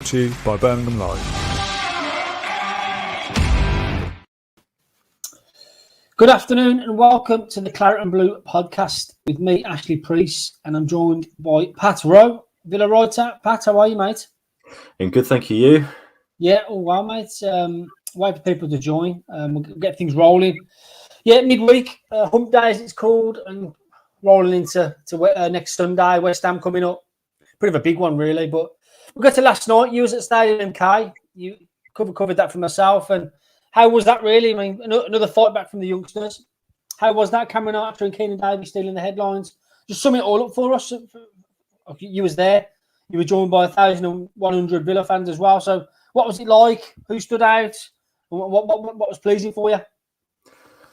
to you by Birmingham Live. Good afternoon and welcome to the Claret and Blue podcast with me, Ashley Preece, and I'm joined by Pat Rowe, Villa writer. Pat, how are you, mate? And good, thank you. You? Yeah, all well, mate. Wait for people to join. We'll get things rolling. Yeah, midweek, hump day as it's called, and rolling into next Sunday, West Ham coming up. Bit of a big one, really. But we'll get to last night. You was at Stadium MK. You covered that for myself. And how was that, really? I mean, another fight back from the youngsters. How was that? Cameron Archer and Keenan Davies stealing the headlines. Just sum it all up for us. You was there. You were joined by 1,100 Villa fans as well. So what was it like? Who stood out? What was pleasing for you?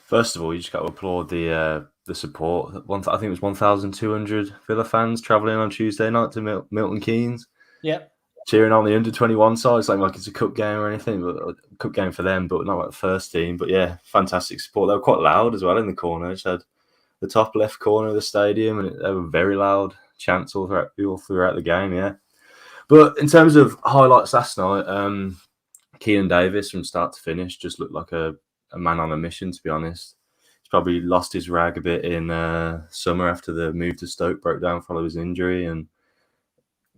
First of all, you just got to applaud the support. I think it was 1,200 Villa fans travelling on Tuesday night to Milton Keynes. Yeah. Cheering on the under-21 side. It's like it's a cup game or anything, but a cup game for them, but not like the first team. But yeah, fantastic support. They were quite loud as well in the corner. Just had the top left corner of the stadium, and they were very loud chants all throughout the game, yeah. But in terms of highlights last night, Keenan Davies from start to finish just looked like a man on a mission, to be honest. He's probably lost his rag a bit in summer after the move to Stoke broke down following his injury, and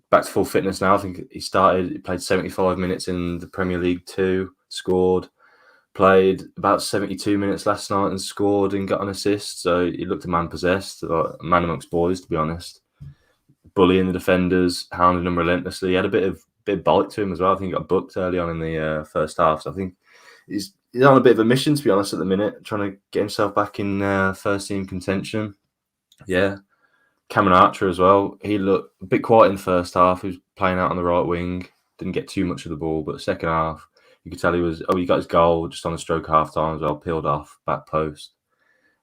back to full fitness now. I think he played 75 minutes in the Premier League 2, scored, played about 72 minutes last night and scored and got an assist. So he looked a man possessed, a man amongst boys, to be honest. Bullying the defenders, hounding them relentlessly. He had a bit of bite to him as well. I think he got booked early on in the first half. So I think he's on a bit of a mission, to be honest, at the minute, trying to get himself back in first team contention. Yeah. Cameron Archer as well. He looked a bit quiet in the first half. He was playing out on the right wing. Didn't get too much of the ball, but the second half, you could tell he got his goal just on the stroke half time as well, peeled off, back post.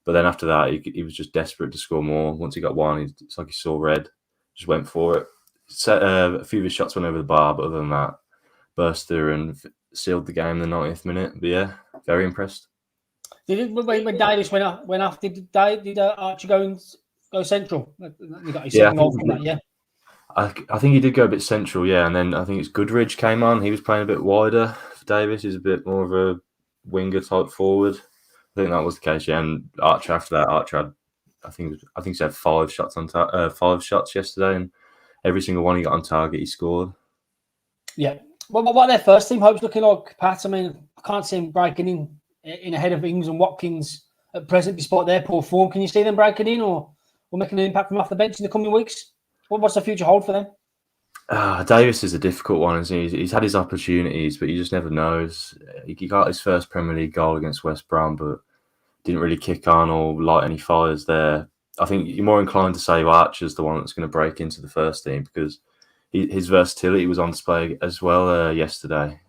But then after that, he was just desperate to score more. Once he got one, it's like he saw red, just went for it. A few of his shots went over the bar, but other than that, burst through and sealed the game in the 90th minute. But yeah, very impressed. When Davies went off, did Archer go central? You got his second goal from that, yeah. I think he did go a bit central, yeah. And then I think it's Goodridge came on. He was playing a bit wider for Davies. He's a bit more of a winger type forward. I think that was the case, yeah. And Archer after that, had, I think he had 5 shots yesterday, and every single one he got on target, he scored. Yeah. What are their first team hopes looking like, Pat? I mean, I can't see him breaking in ahead of Ings and Watkins at present, despite their poor form. Can you see them breaking in or making an impact from off the bench in the coming weeks? What's the future hold for them? Davies is a difficult one. He's had his opportunities, but you just never know. He got his first Premier League goal against West Brom, but didn't really kick on or light any fires there. I think you're more inclined to say Archer's the one that's going to break into the first team because his versatility was on display as well yesterday.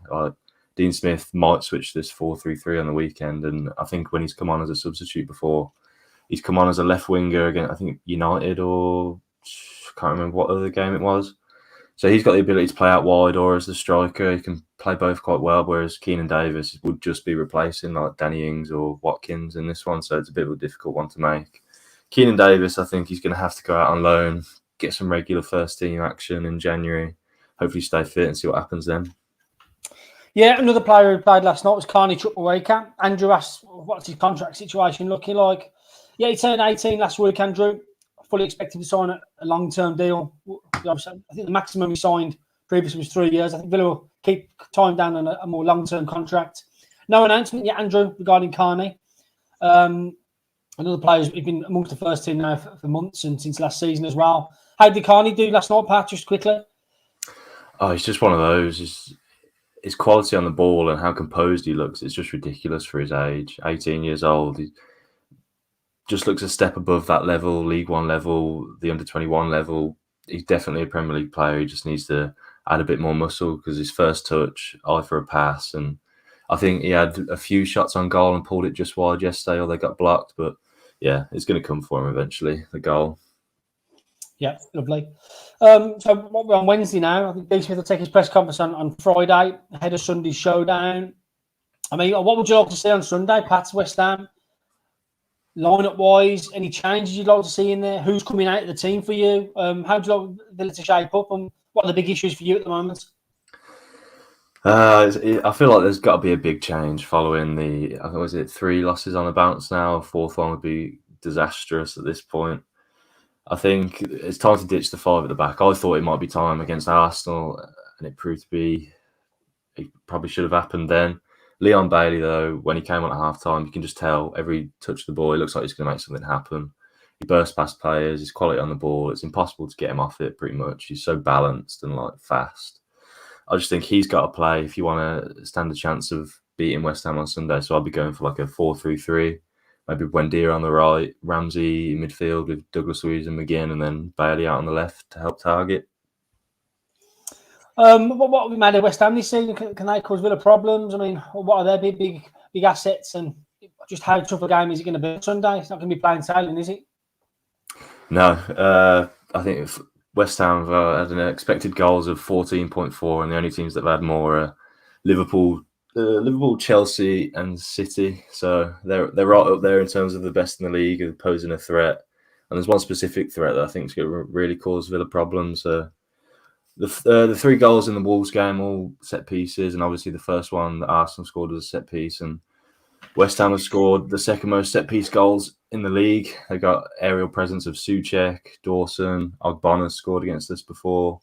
Dean Smith might switch this 4-3-3 on the weekend, and I think when he's come on as a substitute before, he's come on as a left winger against, I think, United or I can't remember what other game it was. So he's got the ability to play out wide or as the striker. He can play both quite well, whereas Keenan Davies would just be replacing like Danny Ings or Watkins in this one. So it's a bit of a difficult one to make. Keenan Davies, I think he's going to have to go out on loan, get some regular first team action in January, hopefully stay fit and see what happens then. Yeah, another player who played last night was Carney Chukwuemeka. Andrew asked, what's his contract situation looking like? Yeah, he turned 18 last week, Andrew. Fully expected to sign a long-term deal. I think the maximum he signed previously was 3 years. I think Villa will keep time down on a more long-term contract. No announcement yet, Andrew, regarding Carney. Another player who's been amongst the first team now for months and since last season as well. How did Carney do last night, Pat, just quickly? Oh, he's just one of those. His quality on the ball and how composed he looks, it's just ridiculous for his age. 18 years old. He just looks a step above that level, League One level, the under-21 level. He's definitely a Premier League player. He just needs to add a bit more muscle because his first touch, eye for a pass. And I think he had a few shots on goal and pulled it just wide yesterday or they got blocked. But yeah, it's going to come for him eventually, the goal. Yeah, lovely. So we're on Wednesday now. I think Dean Smith will take his press conference on Friday ahead of Sunday's showdown. I mean, what would you like to see on Sunday, Pat's West Ham? Line-up wise, any changes you'd like to see in there? Who's coming out of the team for you? How do you like Villa to shape up? And what are the big issues for you at the moment? I feel like there's got to be a big change following I think, was it 3 losses on the bounce now? A fourth one would be disastrous at this point. I think it's time to ditch the 5 at the back. I thought it might be time against Arsenal, and it proved to be. It probably should have happened then. Leon Bailey, though, when he came on at half-time, you can just tell every touch of the ball, it looks like he's going to make something happen. He bursts past players, his quality on the ball, it's impossible to get him off it pretty much. He's so balanced and fast. I just think he's got to play if you want to stand a chance of beating West Ham on Sunday. So I'll be going for a 4-3-3. Maybe Buendia on the right, Ramsey in midfield with Douglas Luiz and McGinn, and then Bailey out on the left to help target. What we made of West Ham this season? Can they cause Villa problems? I mean, what are their big assets, and just how tough a game is it going to be on Sunday? It's not going to be plain sailing, is it? No, I think West Ham have had an expected goals of 14.4, and the only teams that have had more are Liverpool, Chelsea, and City. So they're right up there in terms of the best in the league, posing a threat. And there's one specific threat that I think is going to really cause Villa problems. The 3 goals in the Wolves game, all set pieces, and obviously the first one that Arsenal scored was a set piece, and West Ham have scored the second most set piece goals in the league. They got aerial presence of Souček, Dawson, Ogbonna scored against us before.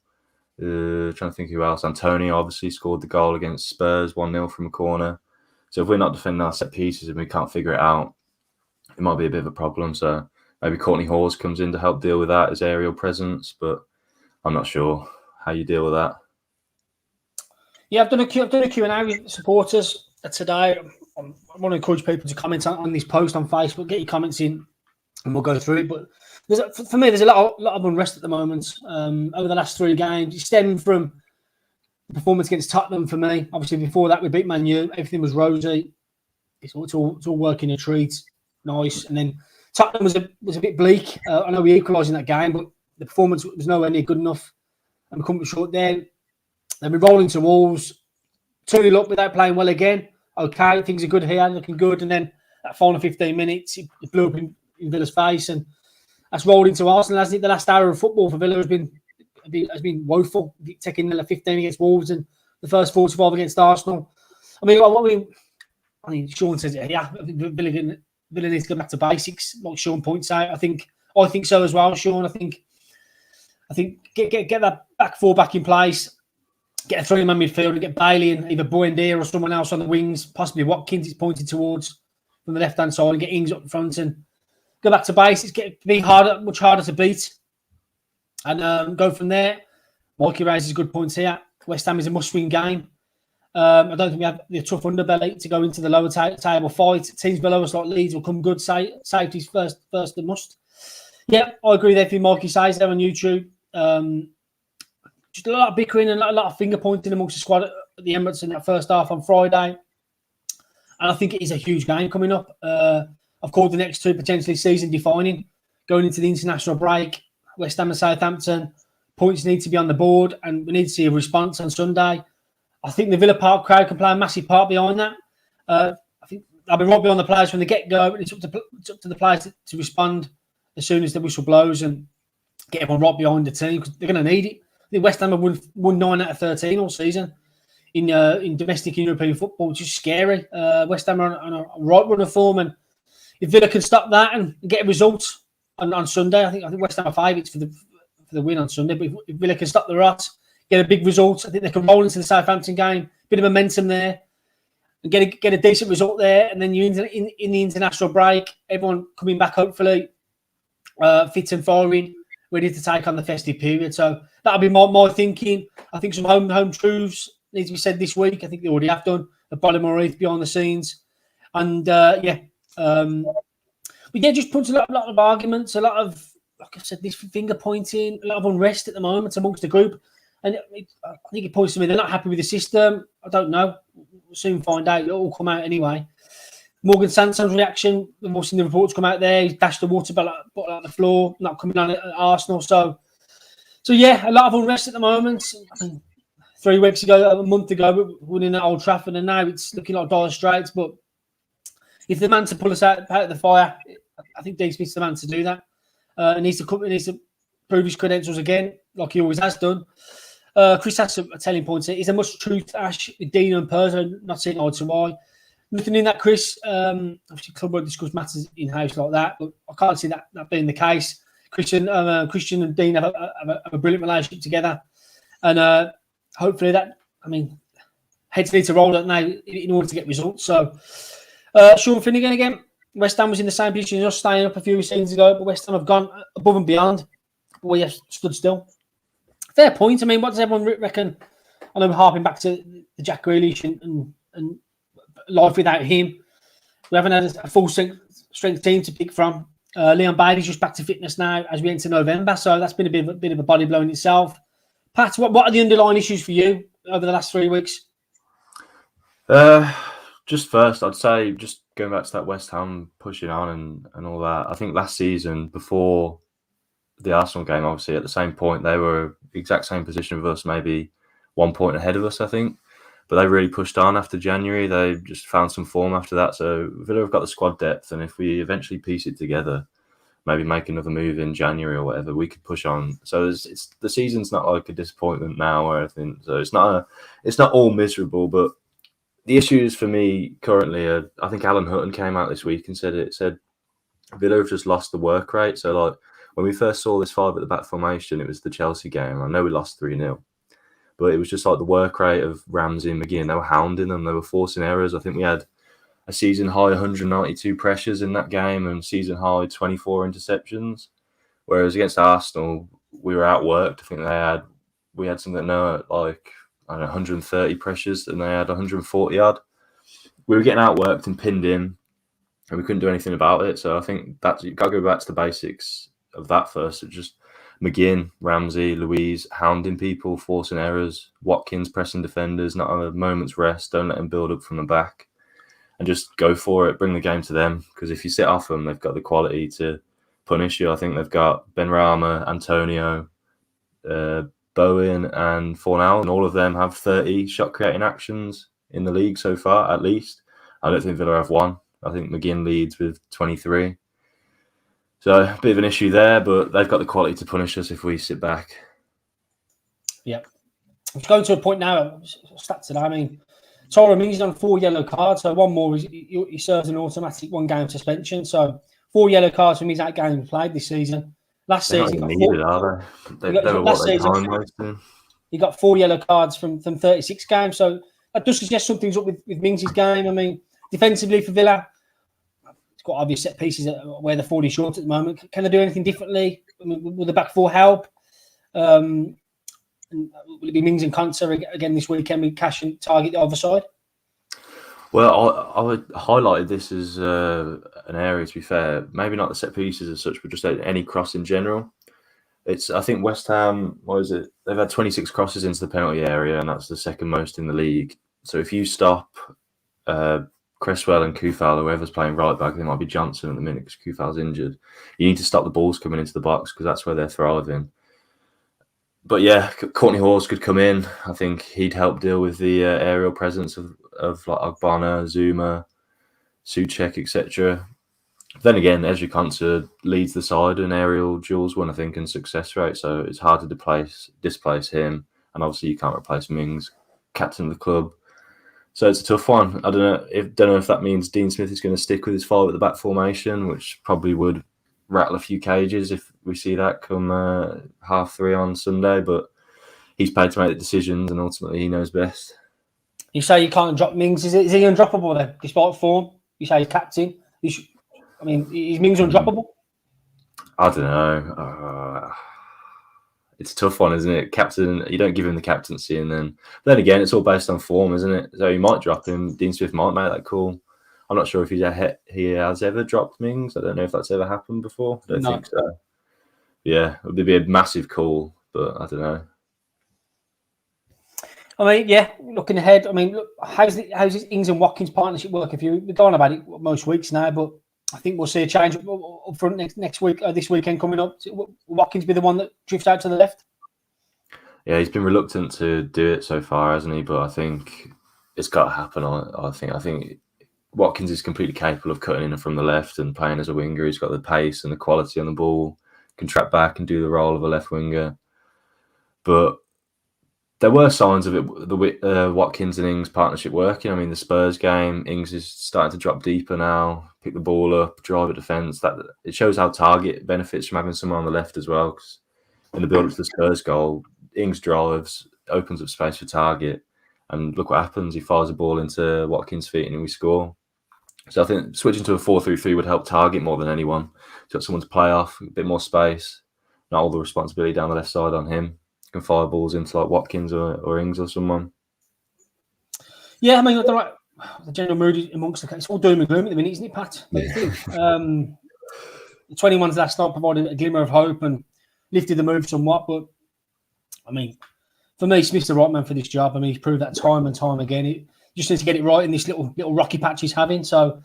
Trying to think who else. Antonio obviously scored the goal against Spurs 1-0 from a corner. So if we're not defending our set pieces and we can't figure it out, it might be a bit of a problem. So maybe Courtney Hawes comes in to help deal with that, his aerial presence, but I'm not sure how you deal with that. Yeah, I've done a Q&A with supporters today. I want to encourage people to comment on this post on Facebook. Get your comments in, and we'll go through it. But for me, there's a lot of unrest at the moment over the last 3 games. It's stemming from the performance against Tottenham for me. Obviously, before that, we beat Man U. Everything was rosy. It's all working a treat, nice. And then Tottenham was a bit bleak. I know we equalised in that game, but the performance was nowhere near good enough, and we couldn't be short there. Then we roll into Wolves, 2-0 up without playing well again. Okay, things are good here, looking good. And then that final 15 minutes, it blew up in Villa's face. And that's rolled into Arsenal, hasn't it? The last hour of football for Villa has been woeful. Taking the 15 against Wolves and the first 45 against Arsenal. I mean, Sean says it here. Villa needs to go back to basics, like Sean points out. I think so as well, Sean. I think get that back 4 back in place. Get a 3-man midfield and get Bailey and either Buendia or someone else on the wings, possibly Watkins is pointed towards from the left-hand side, and get Ings up front and go back to basics, much harder to beat, and go from there. Mikey raises good points here. West Ham is a must-win game. I don't think we have the tough underbelly to go into the lower table fight. Teams below us like Leeds will come good. Safety's first and must. Yeah, I agree with everything Mikey says there on YouTube. Just a lot of bickering and a lot of finger pointing amongst the squad at the Emirates in that first half on Friday. And I think it is a huge game coming up. I've called the next 2 potentially season defining. Going into the international break, West Ham and Southampton, points need to be on the board, and we need to see a response on Sunday. I think the Villa Park crowd can play a massive part behind that. I think I'll be right behind the players from the get-go. It's up to the players to respond as soon as the whistle blows and get everyone right behind the team, because they're going to need it. I think West Ham have won 9 out of 13 all season in domestic and European football, which is scary. West Ham are on a right run of form, and if Villa can stop that and get a result on Sunday, I think West Ham are favourites for the win on Sunday. But if Villa can stop the rot, get a big result, I think they can roll into the Southampton game, bit of momentum there, and get a decent result there. And then you in the international break, everyone coming back hopefully fit and firing, ready to take on the festive period. So that'll be my thinking. I think some home truths need to be said this week. I think they already have done. The Baltimore behind the scenes, and just puts a lot of arguments, a lot of, like I said, this finger pointing, a lot of unrest at the moment amongst the group. And I think it points to me they're not happy with the system. I don't know. We'll soon find out. It'll all come out anyway. Morgan Sanson's reaction, we've seen the reports come out there. He's dashed the water bottle out the floor, not coming on at Arsenal. So yeah, a lot of unrest at the moment. 3 weeks ago, a month ago, we were winning at Old Trafford, and now it's looking like dire straits. But if the man to pull us out of the fire, I think Dean Smith's the man to do that. He needs to prove his credentials again, like he always has done. Chris has a telling point. Is there much truth, Ash, with Dean and Perzo not seeing eye to eye? Nothing in that, Chris. Obviously, club won't discuss matters in-house like that, but I can't see that being the case. Christian and Dean have a brilliant relationship together. And hopefully that, heads need to roll it now in order to get results. So, Sean Finnegan again. West Ham was in the same position as us, staying up a few seasons ago, but West Ham have gone above and beyond. But we have stood still. Fair point. What does everyone reckon? I know we're harping back to the Jack Grealish and life without him. We haven't had a full strength team to pick from. Leon Bailey's just back to fitness now as we enter November, so that's been a bit of a body blow in itself. Pat, what are the underlying issues for you over the last 3 weeks? Just first, I'd say just going back to that West Ham pushing on and all that. I think last season, before the Arsenal game, obviously at the same point, they were exact same position with us, maybe 1 point ahead of us, I think. But they really pushed on after January. They just found some form after that. So Villa have got the squad depth, and if we eventually piece it together, maybe make another move in January or whatever, we could push on. So it's the season's not like a disappointment now or anything. So it's not all miserable. But the issues for me currently are, I think Alan Hutton came out this week and said Villa have just lost the work rate. So like when we first saw this 5 at the back formation, it was the Chelsea game. I know we lost 3-0. But it was just like the work rate of Ramsey and McGinn. They were hounding them. They were forcing errors. I think we had a season high 192 pressures in that game and season high 24 interceptions. Whereas against Arsenal, we were outworked. I think we had something like 130 pressures and they had 140 odd. We were getting outworked and pinned in, and we couldn't do anything about it. So I think that you've got to go back to the basics of that first. It just McGinn, Ramsey, Louise hounding people, forcing errors, Watkins pressing defenders, not a moment's rest, don't let them build up from the back, and just go for it, bring the game to them, because if you sit off them, they've got the quality to punish you. I think they've got Benrahma, Antonio, Bowen and Fornal, and all of them have 30 shot-creating actions in the league so far, at least. I don't think Villa have one. I think McGinn leads with 23. So a bit of an issue there, but they've got the quality to punish us if we sit back. Yeah. I'm going to a point now, stats today. Tyrone Mings on 4 yellow cards, so one more, he serves an automatic 1-game suspension. So 4 yellow cards from his 8 games played this season. Last season, he got 4 yellow cards from 36 games. So that does suggest something's up with Mings' game. Defensively for Villa, it's got obvious set pieces where they're falling short at the moment. Can they do anything differently? Will the back 4 help? And will it be Mings and Konsa again this weekend with Cash and target the other side? Well, I highlighted this as an area, to be fair. Maybe not the set pieces as such, but just any cross in general. I think West Ham, they've had 26 crosses into the penalty area, and that's the second most in the league. So if you stop Cresswell and Kufal, whoever's playing right back, they might be Johnson at the minute because Kufal's injured. You need to stop the balls coming into the box because that's where they're thriving. But yeah, Courtney Hawes could come in. I think he'd help deal with the aerial presence of like Ogbonna, Zuma, Souček, etc. Then again, Ezri Konsa leads the side in aerial duels one, I think, and success rate. So it's hard to displace him. And obviously you can't replace Mings, captain of the club. So it's a tough one. I don't know if that means Dean Smith is going to stick with his 5 at the back formation, which probably would rattle a few cages if we see that come 3:30 on Sunday. But he's paid to make the decisions, and ultimately he knows best. You say you can't drop Mings. Is he undroppable then, despite form? You say he's captain. Is Mings undroppable? I don't know. It's a tough one, isn't it? Captain, you don't give him the captaincy, and then again, it's all based on form, isn't it? So you might drop him. Dean Smith might make that call. I'm not sure if he has ever dropped Mings. I don't know if that's ever happened before. I don't think so. Yeah, it would be a massive call, but I don't know. Looking ahead, how's this Ings and Watkins partnership work? We're going about it most weeks now, but I think we'll see a change up front next week, this weekend coming up. Will Watkins be the one that drifts out to the left? Yeah, he's been reluctant to do it so far, hasn't he? But I think it's got to happen. I think Watkins is completely capable of cutting in from the left and playing as a winger. He's got the pace and the quality on the ball, can track back and do the role of a left winger. But there were signs of it. The Watkins and Ings partnership working. I mean, the Spurs game, Ings is starting to drop deeper now, pick the ball up, drive a defence. That it shows how Target benefits from having someone on the left as well. Because in the build up to the Spurs goal, Ings drives, opens up space for Target, and look what happens. He fires a ball into Watkins' feet and we score. So I think switching to a 4-3-3 would help Target more than anyone. He's got someone to play off, a bit more space, not all the responsibility down the left side on him. Can fire balls into like Watkins or Ings or someone. Yeah, I mean, the general mood amongst the it's all doom and gloom at the minute, isn't it, Pat? Yeah. The 21s last night provided a glimmer of hope and lifted the mood somewhat. But I mean, for me, Smith's the right man for this job. I mean, he's proved that time and time again. He just needs to get it right in this little rocky patch he's having. So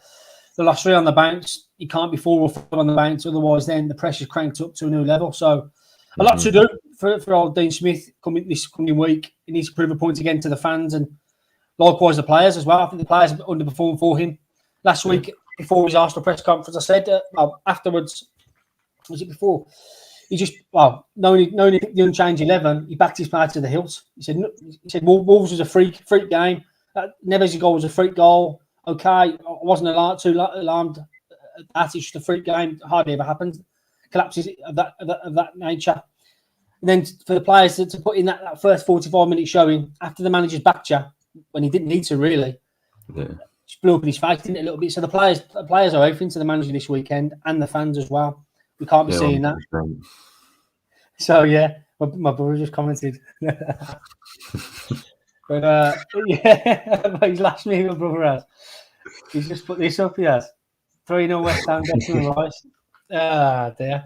the last 3 on the bounce, he can't be 4 or 5 on the bounce. Otherwise, then the pressure's cranked up to a new level. So a lot to do for old Dean Smith this coming week. He needs to prove a point again to the fans and likewise the players as well. I think the players have underperformed for him. Last week, before his Arsenal press conference, I said, afterwards, was it before? He just, knowing the unchanged 11, he backed his player to the hilt. He said Wolves was a freak game. Neves' goal was a freak goal. Okay, I wasn't too alarmed at that. It's just a freak game. Hardly ever happens. Collapses of that nature. And then for the players to put in that first 45-minute showing after the manager's backed you when he didn't need to really, just blew up in his face, didn't it, a little bit. So the players are open to the manager this weekend and the fans as well. We can't be seeing that. So yeah, my brother just commented. But he's lashed me. My brother has. He's just put this up. He has 3-0 West Ham. Dear.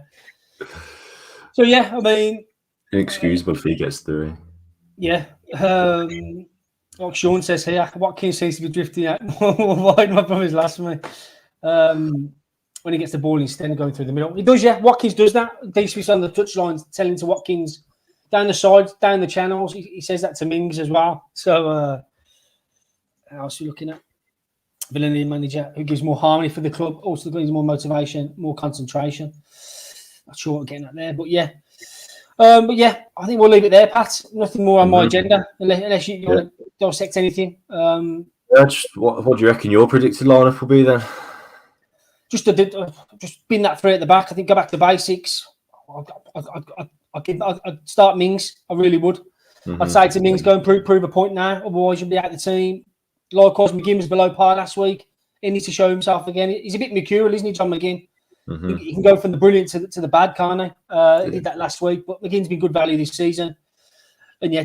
So yeah, I mean, inexcusable if he gets through. Yeah. Like Sean says here, Watkins seems to be drifting out wide. My brother's last me. When he gets the ball instead of going through the middle. He does, yeah. Watkins does that. Dean Smith's on the touchline telling to Watkins down the sides, down the channels. He says that to Mings as well. So, how else are you looking at? Villainy manager who gives more harmony for the club, also gives more motivation, more concentration. Not sure what I'm getting at there, but yeah. I think we'll leave it there, Pat. Nothing more on my agenda, unless you want to dissect anything. What do you reckon your predicted lineup will be then? Just bin that 3 at the back. I think go back to basics. I'd start Mings. I really would. I'd say to Mings, go and prove a point now. Otherwise, you'll be out of the team. Likewise, McGinn was below par last week. He needs to show himself again. He's a bit mercurial, isn't he, John McGinn? He can go from the brilliant to the bad, can't he? He did that last week, but McGinn's been good value this season. And yeah,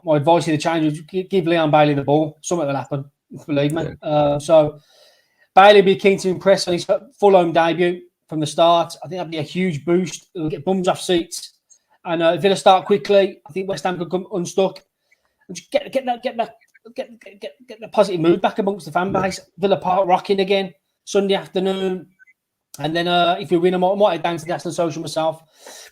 my advice to the change is give Leon Bailey the ball. Something will happen, believe me. So Bailey will be keen to impress on his full home debut from the start. I think that'd be a huge boost. It'll get bums off seats. And if Villa start quickly, I think West Ham could come unstuck. And just get the positive mood back amongst the fan base. Villa Park rocking again Sunday afternoon. And then if we win, I might head down to the Aston Social myself.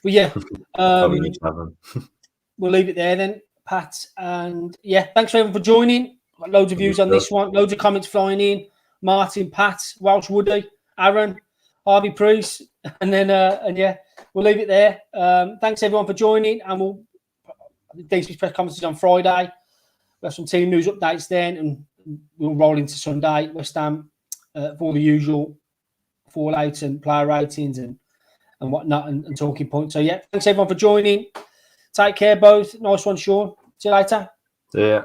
But yeah, we'll leave it there then, Pat. And yeah, thanks for everyone for joining. Got loads of views on this one, loads of comments flying in. Martin, Pat, Welsh Woody, Aaron, Harvey Preece, and then we'll leave it there. Thanks everyone for joining, and DC's press conference is on Friday. We have some team news updates then, and we'll roll into Sunday. West Ham for the usual fallout and player ratings and whatnot and talking points. So yeah, thanks everyone for joining. Take care, both. Nice one, Sean. See you later. Yeah.